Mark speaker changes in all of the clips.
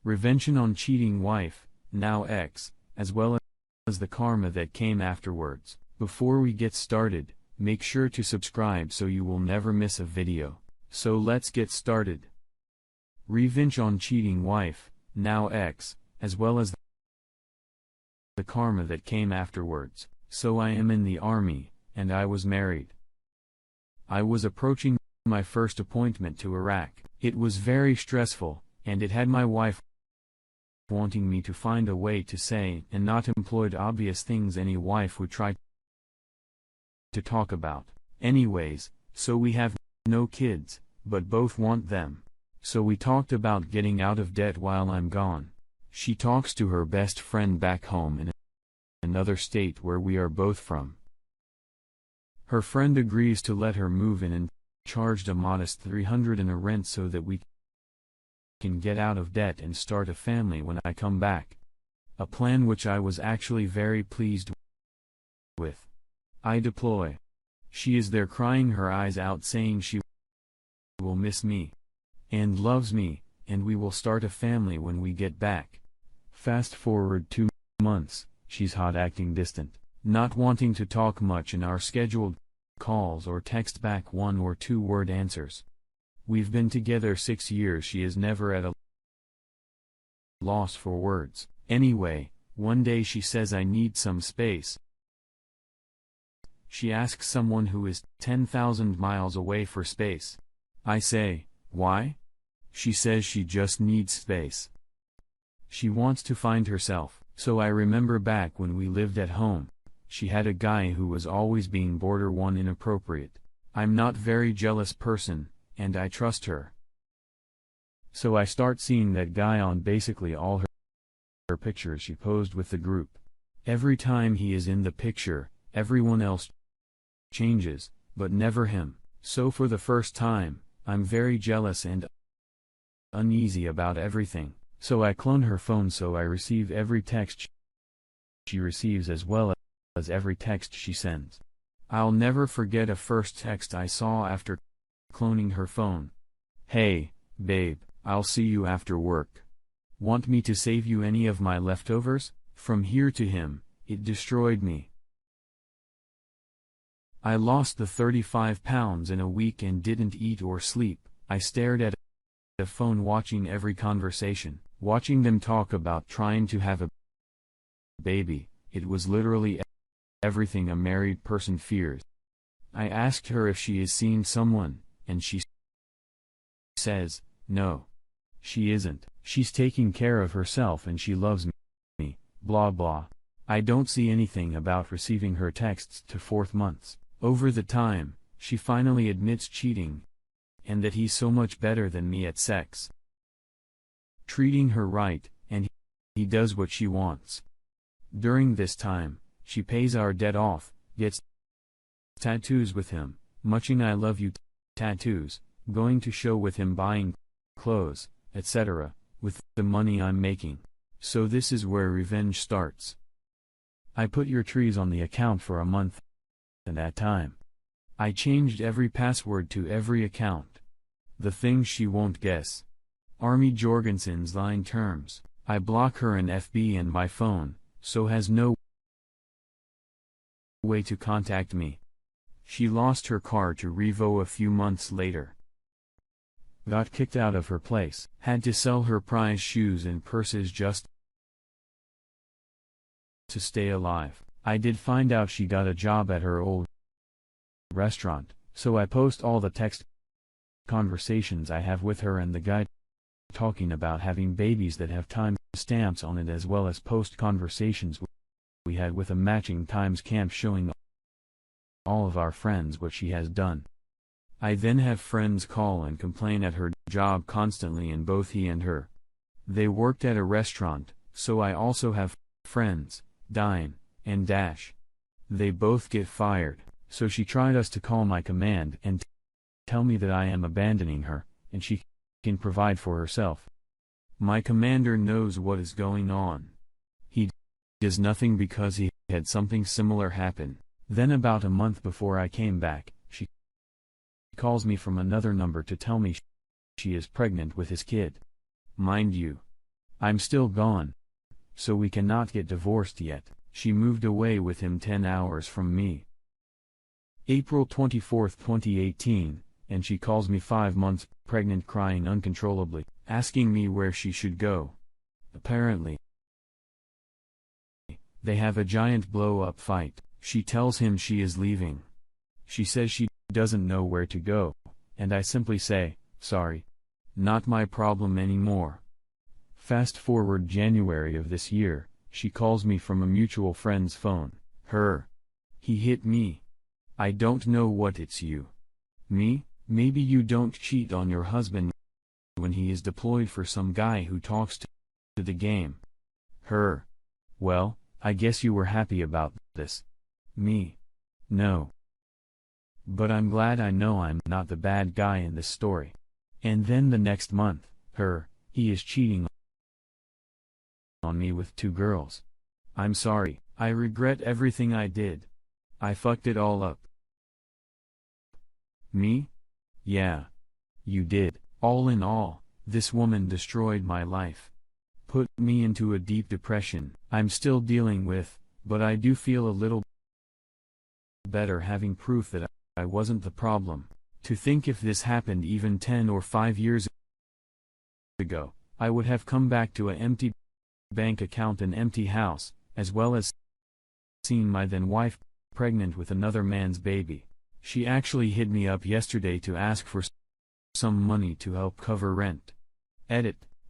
Speaker 1: Revenge on cheating wife, now ex, as well as the karma that came afterwards. Before we get started, make sure to subscribe so you will never miss a video. So let's get started. Revenge on cheating wife, now ex, as well as the karma that came afterwards. So I am in the army, and I was married. I was approaching my first appointment to Iraq. It was very stressful, and it had my wife wanting me to find a way to say and not employed obvious things any wife would try to talk about. Anyways, so we have no kids, but both want them. So we talked about getting out of debt while I'm gone. She talks to her best friend back home in another state where we are both from. Her friend agrees to let her move in and charged a modest $300 in a rent so that we can get out of debt and start a family when I come back. A plan which I was actually very pleased with. I deploy. She is there crying her eyes out saying she will miss me and loves me, and we will start a family when we get back. Fast forward 2 months, she's hot acting distant, not wanting to talk much in our scheduled calls or text back 1 or 2 word answers. We've been together 6 years. She is never at a loss for words. Anyway, one day she says I need some space. She asks someone who is 10,000 miles away for space. I say, why? She says she just needs space. She wants to find herself. So I remember back when we lived at home, she had a guy who was always being border one inappropriate. I'm not very jealous person, and I trust her. So I start seeing that guy on basically all her pictures she posed with the group. Every time he is in the picture, everyone else changes, but never him. So for the first time, I'm very jealous and uneasy about everything. So I clone her phone so I receive every text she receives as well as every text she sends. I'll never forget a first text I saw after cloning her phone. Hey, babe, I'll see you after work. Want me to save you any of my leftovers? From here to him, it destroyed me. I lost the 35 pounds in a week and didn't eat or sleep. I stared at the phone watching every conversation, watching them talk about trying to have a baby. It was literally everything a married person fears. I asked her if she is seeing someone, and she says, no. She isn't. She's taking care of herself and she loves me, blah blah. I don't see anything about receiving her texts to 4th months. Over the time, she finally admits cheating, and that he's so much better than me at sex. Treating her right, and he does what she wants. During this time, she pays our debt off, gets tattoos with him, muching I love you tattoos, going to show with him, buying clothes, etc., with the money I'm making. So this is where revenge starts. I put your trees on the account for a month, and that time, I changed every password to every account. The things she won't guess. Army Jorgensen's line terms. I block her in FB and my phone, so has no way to contact me. She lost her car to Revo a few months later. Got kicked out of her place. Had to sell her prize shoes and purses just to stay alive. I did find out she got a job at her old restaurant, so I post all the text conversations I have with her and the guy talking about having babies that have time stamps on it, as well as post conversations we had with a matching times camp showing all of our friends what she has done. I then have friends call and complain at her job constantly, and both he and her. They worked at a restaurant, so I also have friends, Dine and Dash. They both get fired, so she tried us to call my command and tell me that I am abandoning her, and she can provide for herself. My commander knows what is going on. He does nothing because he had something similar happen. Then about a month before I came back, she calls me from another number to tell me she is pregnant with his kid. Mind you, I'm still gone. So we cannot get divorced yet. She moved away with him 10 hours from me. April 24, 2018, and she calls me 5 months pregnant, crying uncontrollably, asking me where she should go. Apparently, they have a giant blow-up fight. She tells him she is leaving. She says she doesn't know where to go, and I simply say, sorry. Not my problem anymore. Fast forward January of this year, she calls me from a mutual friend's phone. He hit me. I don't know what it's you. Me? Maybe you don't cheat on your husband when he is deployed for some guy who talks to the game. Well, I guess you were happy about this. Me? No. But I'm glad I know I'm not the bad guy in this story. And then the next month, he is cheating on me with 2 girls. I'm sorry, I regret everything I did. I fucked it all up. Me? Yeah. You did. All in all, this woman destroyed my life. Put me into a deep depression I'm still dealing with, but I do feel a little better having proof that I wasn't the problem. To think if this happened even 10 or 5 years ago, I would have come back to an empty bank account and empty house, as well as seen my then wife pregnant with another man's baby. She actually hit me up yesterday to ask for some money to help cover rent.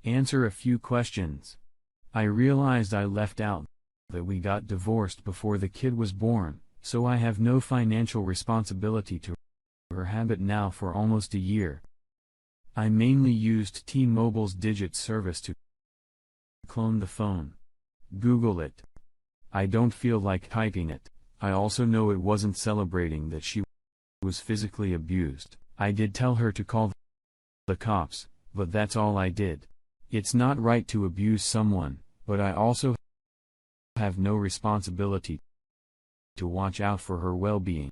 Speaker 1: Answer a few questions. I realized I left out that we got divorced before the kid was born, so I have no financial responsibility to her habit now for almost a year. I mainly used T-Mobile's Digit service to clone the phone. Google it. I don't feel like typing it. I also know it wasn't celebrating that she was physically abused. I did tell her to call the cops, but that's all I did. It's not right to abuse someone, but I also have no responsibility to watch out for her well-being.